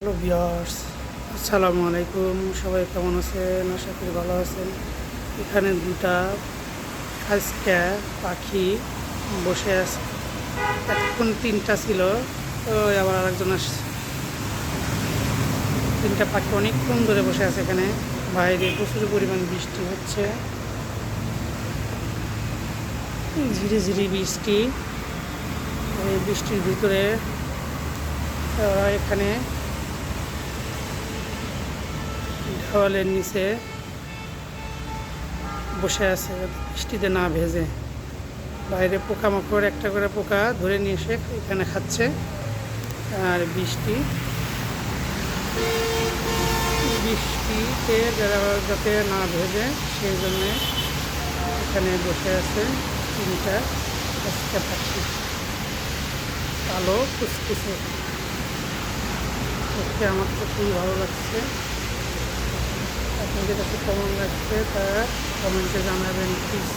Hello viewers, আসসালামু আলাইকুম। সবাই কেমন আছেন? আশা করি ভালো আছেন। এখানে দুটা আজকে পাখি বসে আছে। এতক্ষণ তিনটা ছিল, তো আবার আরেকজন আসছে। তিনটা পাখি অনেকক্ষণ ধরে বসে আছে এখানে। বাইরে প্রচুর পরিমাণ বৃষ্টি হচ্ছে, ঝিরি ঝিরি বৃষ্টি। এই বৃষ্টির ভিতরে এখানে দেওয়ালের নিচে বসে আছে বৃষ্টিতে না ভেজে। বাইরে পোকামাকড় একটা করে পোকা ধরে নিয়ে এসে এখানে খাচ্ছে। আর বৃষ্টিতে যাতে না ভেজে সেই জন্যে এখানে বসে আছে তিনটা আজকে পাখি, কালো কুচকুচে। দেখতে আমার তো খুবই ভালো লাগছে। আপনাদের কাছে কেমন লাগছে তা কমেন্টে জানাবেন প্লিজ।